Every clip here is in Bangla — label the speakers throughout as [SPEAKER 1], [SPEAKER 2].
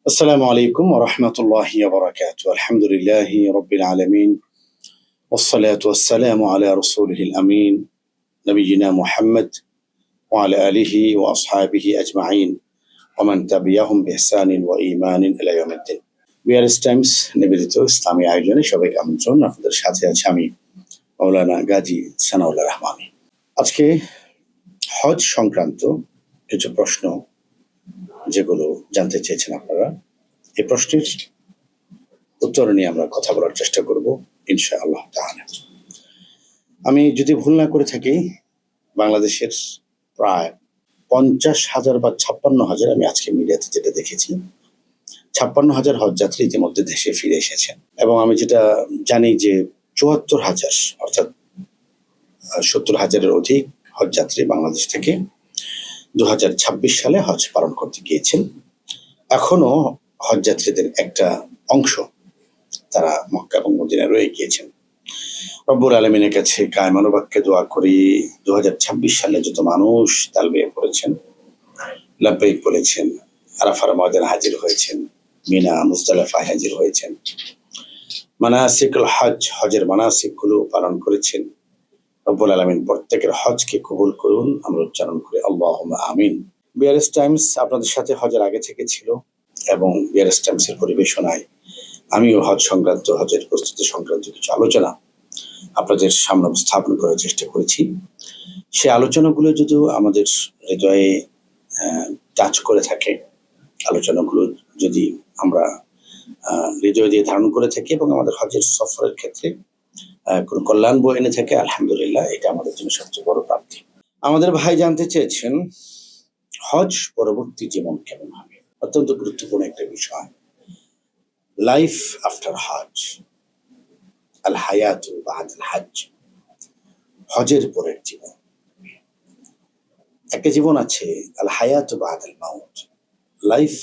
[SPEAKER 1] السلام عليكم ورحمة الله وبركاته. الحمد لله رب العالمين، والصلاة والسلام على رسوله الأمين نبينا محمد وعلى آله وأصحابه أجمعين ومن تبعهم بإحسان وإيمان إلى يوم الدين. বিয়ারেস টাইমস নিবেদিত ইসলামী আয়োজনে সবাইকে আমন্ত্রণ। আপনাদের সাথে আছি আমি মাওলানা গাজী সানাউল্লাহ রহমানী। আজকে হজ সংক্রান্ত কিছু প্রশ্ন যেগুলো জানতে চেয়েছেন আপনারা, এই প্রশ্নের উত্তর নিয়ে আমরা কথা বলার চেষ্টা করব ইনশাআল্লাহ তাআলা। আমি যদি ভুল না করে থাকি, বাংলাদেশের প্রায় 50,000 বা 56,000, আমি আজকে মিডিয়াতে যেটা দেখেছি 56,000 হজযাত্রী ইতিমধ্যে দেশে ফিরে এসেছেন, এবং আমি যেটা জানি যে 74,000 অর্থাৎ 70,000-এর অধিক হজযাত্রী বাংলাদেশ থেকে 2026 সালে হজ পালন করতে গিয়েছেন। এখনো হজযাত্রীদের একটা অংশ তারা মক্কা এবং মদিনায় রয়ে গিয়েছেন। রব্বুল আলামিনের কাছে কায়মানুবাক্যে দোয়া করি 2026 সালে যত মানুষ তালবিয়া পড়েছেন, লাব্বাইক বলেছেন, আরাফার ময়দানে হাজির হয়েছেন, মিনা মুজদালিফায় হাজির হয়েছেন, মানাসিকুল হজ, হজের মানাসিকগুলো পালন করেছেন, রব্বুল আলামিন প্রত্যেকের হজকে কবুল করুন, আমরা উচ্চারণ করি আল্লাহুম্মা আমিন। বিআরএস টাইমস আপনাদের সাথে হজের আগে থেকে ছিল, এবং বিআরএস টাইমসের পরিবেশনায় আমিও হজ সংক্রান্ত, হজের প্রস্তুতি সংক্রান্ত কিছু আলোচনা আপনাদের সামনে উপস্থাপন করার চেষ্টা করেছি। সেই আলোচনাগুলো যদিও আমাদের হৃদয়ে টাচ করে থাকে, আলোচনাগুলো যদি আমরা হৃদয় দিয়ে ধারণ করে থাকি এবং আমাদের হজের সফরের ক্ষেত্রে কোনো কল্যাণ বয়ে এনে থাকে, আলহামদুলিল্লাহ, এটা আমাদের জন্য সবচেয়ে বড় প্রাপ্তি। আমাদের ভাই জানতে চেয়েছেন হজ পরবর্তী জীবন কেমন হবে। অত্যন্ত গুরুত্বপূর্ণ একটা বিষয়, লাইফ আফটার হজ, আল হায়াতু বা'দাল হজ, হজের পরের জীবন। একটা জীবন আছে আল হায়াতু বা'দাল মাউত, লাইফ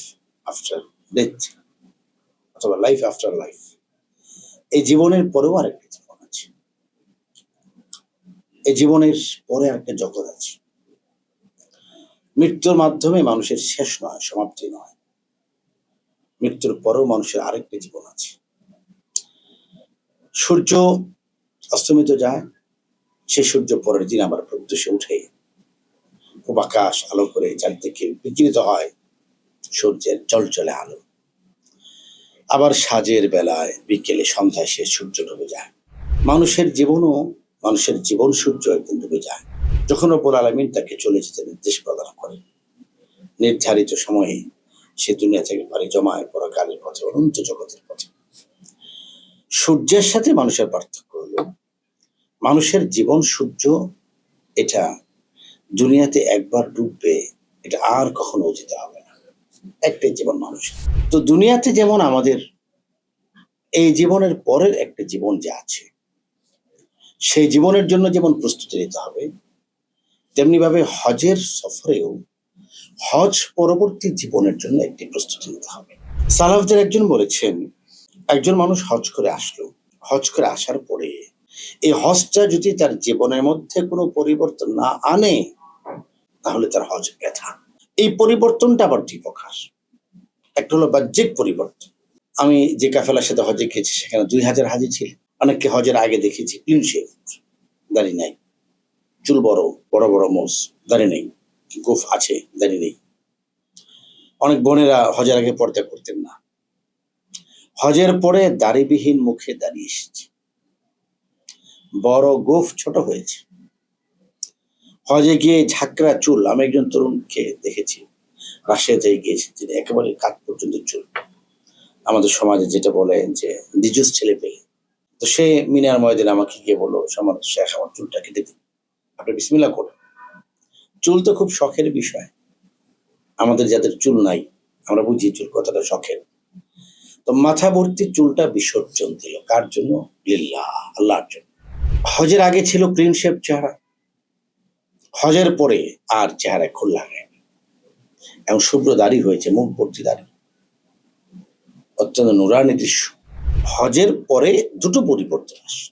[SPEAKER 1] আফটার ডেথ অথবা লাইফ আফটার লাইফ। এই জীবনের পরেও আরেকটা জীবন আছে, এই জীবনের পরে আরেকটা জগৎ আছে। মৃত্যুর মাধ্যমে মানুষের শেষ নয়, সমাপ্তি নয়, মৃত্যুর পরেও মানুষের আরেকটা জীবন আছে। সূর্য অস্তমিত যায়, সেই সূর্য পরের দিন আবার প্রত্যুষে উঠে খুব আকাশ আলো করে চারদিকে বিকিরিত হয় সূর্যের চলচলে আলো। আবার সাঁঝের বেলায়, বিকেলে, সন্ধ্যায় সে সূর্য ডুবে যায়। মানুষের জীবনও, মানুষের জীবন সূর্য একদিন ডুবে যায়, যখন রব্বুল আলামিন তাকে চলে যেতে নির্দেশ প্রদান করেন। নির্ধারিত সময়ে সে দুনিয়া থেকে পাড়ি জমায় পরকালের পথে, অনন্ত জগতের পথে। সূর্যের সাথে মানুষের পার্থক্য হলো, মানুষের জীবন সূর্য এটা দুনিয়াতে একবার ডুববে, এটা আর কখনো উদিত হবে না, একটাই জীবন মানুষ। তো দুনিয়াতে যেমন আমাদের এই জীবনের পরের একটা জীবন যে আছে, সেই জীবনের জন্য যেমন প্রস্তুতি নিতে হবে, তেমনি ভাবে হজের সফরেও হজ পরবর্তী জীবনের জন্য একটি প্রস্তুতি নিতে হবে। সালাফদের একজন বলেছেন, একজন মানুষ হজ করে আসলো, হজ করে আসার পরে এই হজটা যদি তার জীবনের মধ্যে কোনো পরিবর্তন না আনে, তাহলে তার হজ ব্যথা। এই পরিবর্তনটা আবার দুই প্রকার। একটা হলো বাহ্যিক পরিবর্তন। আমি যে কাফেলার সাথে হজে গেছি সেখানে 2,000 হাজি ছিল। অনেককে হজের আগে দেখেছি ক্লিন শেভ, দাড়ি নাই, চুল বড় বড় বড় মোজ, দাড়ি নেই, গোফ আছে, দাড়ি নেই। অনেক বোনেরা হজের আগে পর্দা করতেন না, হজের পরে দাড়িবিহীন মুখে দাঁড়িয়ে এসেছে, বড় গোফ ছোট হয়েছে। হজে গিয়ে ঝাঁকড়া চুল। আমি একজন তরুণকে দেখেছি, রাশিয়াতে গিয়েছে, তিনি একেবারে কাঁধ পর্যন্ত চুল। আমাদের সমাজে যেটা বলে যে ডিজুস ছেলে পেলে। তো সে মিনার ময়দানে আমাকে গিয়ে বললো, সম্মানিত শেখ, আমার চুলটা কেটে দিন, আপনি বিসমিল্লাহ করেন। চুল তো খুব শখের বিষয়, আমাদের যাদের চুল নাই আমরা বুঝি চুল কতটা শখের। তো মাথা ভর্তি চুলটা বিসর্জন দিল, কার জন্য? লিল্লাহ, আল্লাহর জন্য। হজের আগে ছিল ক্লিন শেভ চেহারা, হজের পরে আর চেহারা খোলা হয়নি, এবং শুভ্র দাড়ি হয়েছে, মুখ ভর্তি দাড়ি, অত্যন্ত নুরানি দৃশ্য। হজের পরে দুটো পরিবর্তন আসে।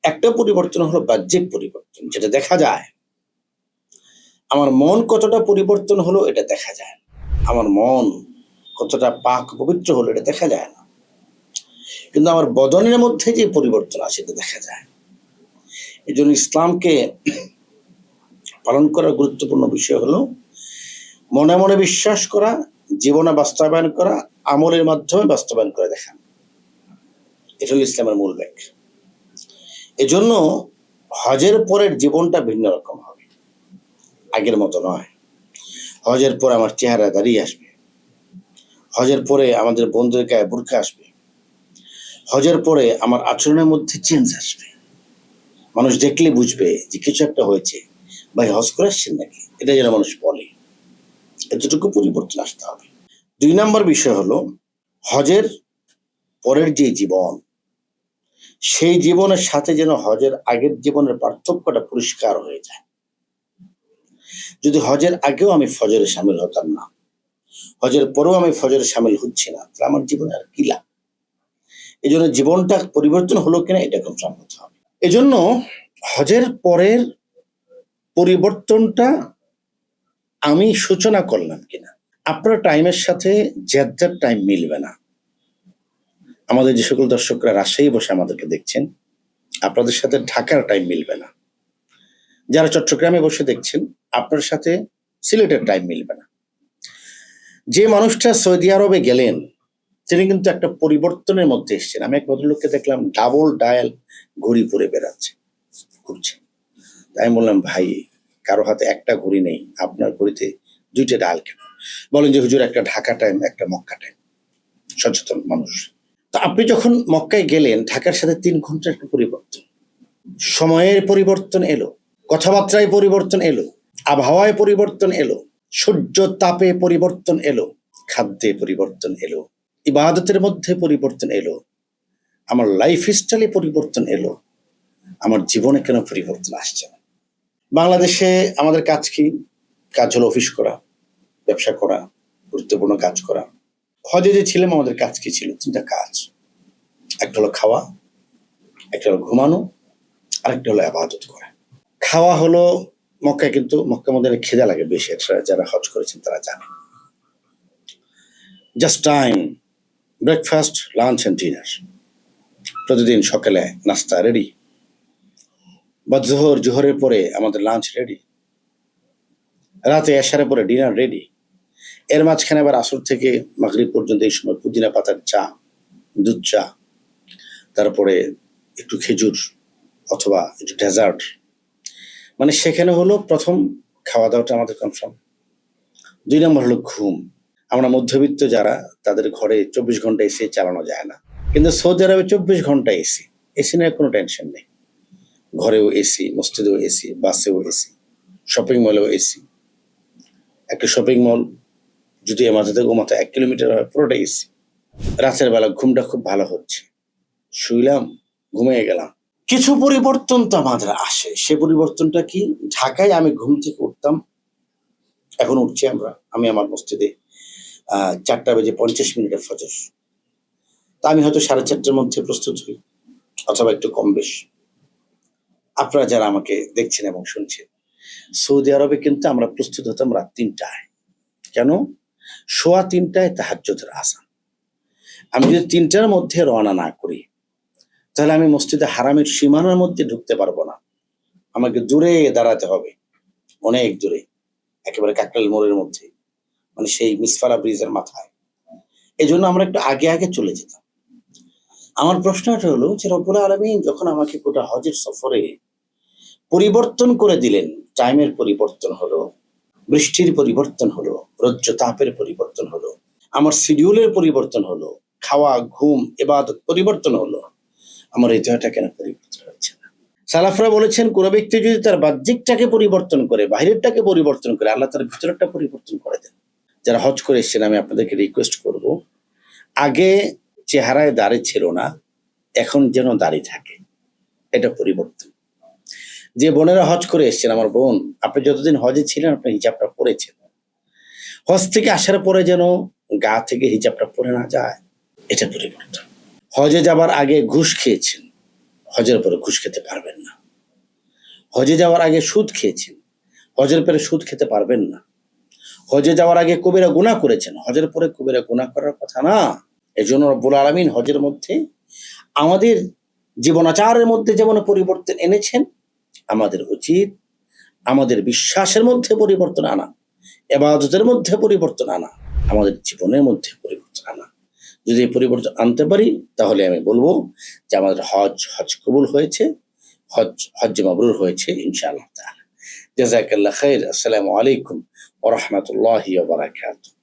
[SPEAKER 1] একটা পরিবর্তন হলো বাহ্যিক পরিবর্তন, যেটা দেখা যায়। আমার মন কতটা পরিবর্তন হলো এটা দেখা যায়। আমার মন কতটা পাক পবিত্র হলো এটা দেখা যায় না, কিন্তু আমার বদনের মধ্যে যে পরিবর্তন আসে এটা দেখা যায়। এই জন্য ইসলামকে পালন করার গুরুত্বপূর্ণ বিষয় হলো মনে মনে বিশ্বাস করা, জীবনে বাস্তবায়ন করা, আমলের মাধ্যমে বাস্তবায়ন করে দেখা। এটা হলো ইসলামের মূল ব্যাখ্যা। এজন্য হজের পরের জীবনটা ভিন্ন রকম হবে, আগের মতো নয়। হজের পরে আমার চেহারা দাঁড়িয়ে আসবে, হজের পরে আমাদের বন্ধুদের গায়ে বোরকা আসবে, হজের পরে আমার আচরণের মধ্যে চেঞ্জ আসবে। মানুষ দেখলে বুঝবে যে কিছু একটা হয়েছে, ভাই হজ করে আসছেন নাকি, এটা যেন মানুষ বলে। এতটুকু পরিবর্তন আসতে হবে। 2 নম্বর বিষয় হলো হজের পরের যে জীবন, সেই জীবনের সাথে যেন হজের আগের জীবনের পার্থক্যটা পরিষ্কার হয়ে যায়। যদি হজের আগেও আমি ফজরে সামিল হতাম না, হজের পরেও আমি ফজরে সামিল হচ্ছি না, তাহলে আমার জীবনে আর কি লাভ? এই জন্য জীবনটা পরিবর্তন হলো কিনা এটা কনফার্ম হতে হবে। এজন্য হজের পরের পরিবর্তনটা আমি সূচনা করলাম কিনা। আপনার টাইমের সাথে যার টাইম মিলবে না। আমাদের যে সকল দর্শকরা রাজশাহী বসে আমাদেরকে দেখছেন, আপনাদের সাথে ঢাকার টাইম মিলবে না। যারা চট্টগ্রামে বসে দেখছেন, আপনার সাথে সিলেটের টাইম মিলবে না। যে মানুষটা সৌদি আরবে গেলেন তিনি কিন্তু একটা পরিবর্তনের মধ্যে এসেছেন। আমি এক ভদ্রলোককে দেখলাম ডাবল ডায়াল ঘড়ি পরে বেড়াচ্ছে, ঘুরছে। তাই বললাম, ভাই কারো হাতে একটা ঘড়ি নেই, আপনার ঘড়িতে 2টা ডায়াল কেন? বলেন যে হুজুর, একটা ঢাকা টাইম, একটা মক্কা টাইম। সচেতন মানুষ। তো আপনি যখন মক্কায় গেলেন, ঢাকার সাথে 3 ঘন্টার একটা পরিবর্তন, সময়ের পরিবর্তন এলো, কথাবার্তায় পরিবর্তন এলো, আবহাওয়ায় পরিবর্তন এলো, সূর্য তাপে পরিবর্তন এলো, খাদ্যে পরিবর্তন এলো, ইবাদতের মধ্যে পরিবর্তন এলো, আমার লাইফ স্টাইলে পরিবর্তন এলো। আমার জীবনে কেন পরিবর্তন আসছে না? বাংলাদেশে আমাদের কাজ কি? কাজ হলো অফিস করা, ব্যবসা করা, গুরুত্বপূর্ণ কাজ করা। হজে যে ছিলাম আমাদের কাজ কি ছিল? 3টা কাজ। একটা হলো খাওয়া, একটা হলো ঘুমানো, আরেকটা হলো ইবাদত করা। খাওয়া হলো মক্কায়, কিন্তু মক্কা মধ্যে খিদা লাগে বেশি, যারা হজ করেছেন তারা জানে। Just time, breakfast, lunch and dinner. প্রতিদিন সকালে নাস্তা রেডি, বা জোহরের পরে আমাদের লাঞ্চ রেডি, রাতে এশারের পরে ডিনার রেডি। এর মাঝখানে আবার আসর থেকে মাগরিব পর্যন্ত এই সময় পুদিনা পাতার চা, দুধ চা, তারপরে একটু খেজুর অথবা একটু ডেজার্ট। মানে সেখানে হলো প্রথম খাওয়া দাওয়াটা আমাদের কনফার্ম। 2 নম্বর হলো ঘুম। আমরা মধ্যবিত্ত যারা, তাদের ঘরে 24 ঘন্টা এসি চালানো যায় না, কিন্তু সৌদি আরবে 24 ঘন্টা এসি। এসি নিয়ে কোনো টেনশন নেই। ঘরেও এসি, মসজিদেও এসি, বাসেও এসি, শপিং মলেও এসি। একটা শপিং মল যদি আমাদের থেকে ঘুমাতে 1 কিলোমিটার হয়, পুরোটা এসি। রাতের বেলা ঘুমটা খুব ভালো হচ্ছে, শুইলাম, ঘুমিয়ে গেলাম। কিছু পরিবর্তন তো আমাদের আসে। সে পরিবর্তনটা কি? ঢাকায় আমি ঘুম থেকে উঠতাম, এখন উঠছি আমি আমার মসজিদে 4:50 ফজর। তা আমি হয়তো 4:30টার মধ্যে প্রস্তুত হই, অথবা একটু কম বেশি। আপনারা যারা আমাকে দেখছেন এবং শুনছেন, সৌদি আরবে কিন্তু আমরা প্রস্তুত হতাম রাত 3টায়। কেন? 3:15টায় তাহাজ্জুদের আযান। আমি যদি 3টার মধ্যে রওনা না করি, তাহলে আমি মসজিদে হারামের সীমানার মধ্যে ঢুকতে পারবো না। আমাকে দূরে দাঁড়াতে হবে, অনেক দূরে, একেবারে কাকরাইল মোড়ের মধ্যে, মানে সেই মিসফারা ব্রিজের মাথায়। এই জন্য আমরা একটু আগে আগে চলে যেতাম। আমার প্রশ্নটা হলো যে রব্বুল আলামিন যখন আমাকে গোটা হজের সফরে পরিবর্তন করে দিলেন, টাইমের পরিবর্তন হলো, বৃষ্টির পরিবর্তন হলো, রৌদ্র তাপের পরিবর্তন হলো, আমার শিডিউলের পরিবর্তন হলো, খাওয়া, ঘুম, ইবাদত পরিবর্তন হলো, আমার হৃদয়টা কেন পরিবর্তন হচ্ছে না? সালাফরা বলেছেন, কোন ব্যক্তি যদি তার বাহ্যিকটাকে পরিবর্তন করে, বাহিরেরটাকে পরিবর্তন করে, আল্লাহ তার ভিতরেরটা পরিবর্তন করে দেন। যারা হজ করে এসেছেন, আমি আপনাদেরকে রিকোয়েস্ট করব, আগে চেহারায় দাড়ি ছিল না, এখন যেন দাড়ি থাকে, এটা পরিবর্তন। যে বোনেরা হজ করে এসেছেন, আমার বোন, আপনি যতদিন হজে ছিলেন আপনি হিজাবটা পরেছেন, হজ থেকে আসার পরে যেন গা থেকে হিজাবটা পরে না যায়, এটা পরিবর্তন। হজে যাবার আগে ঘুষ খেয়েছেন, হজের পরে ঘুষ খেতে পারবেন না। হজে যাওয়ার আগে সুদ খেয়েছেন, হজের পরে সুদ খেতে পারবেন না। হজে যাওয়ার আগে কবিরা গুনাহ করেছেন, হজের পরে কবিরা গুনাহ করার কথা না। এজন্য রব্বুল আলামিন হজের মধ্যে আমাদের জীবনাচারের মধ্যে যেমন পরিবর্তন এনেছেন, আমাদের উচিত আমাদের বিশ্বাসের মধ্যে পরিবর্তন আনা, ইবাদতের মধ্যে পরিবর্তন আনা, আমাদের জীবনের মধ্যে পরিবর্তন আনা। যদি এই পরিবর্তন আনতে পারি তাহলে আমি বলবো যে আমাদের হজ কবুল হয়েছে, হজ মাবরুর হয়েছে ইনশাআল্লাহ তাআলা। জাযাকাল্লাহ খাইর। আসসালামু আলাইকুম ওয়া রাহমাতুল্লাহি ওয়া বারাকাতুহু।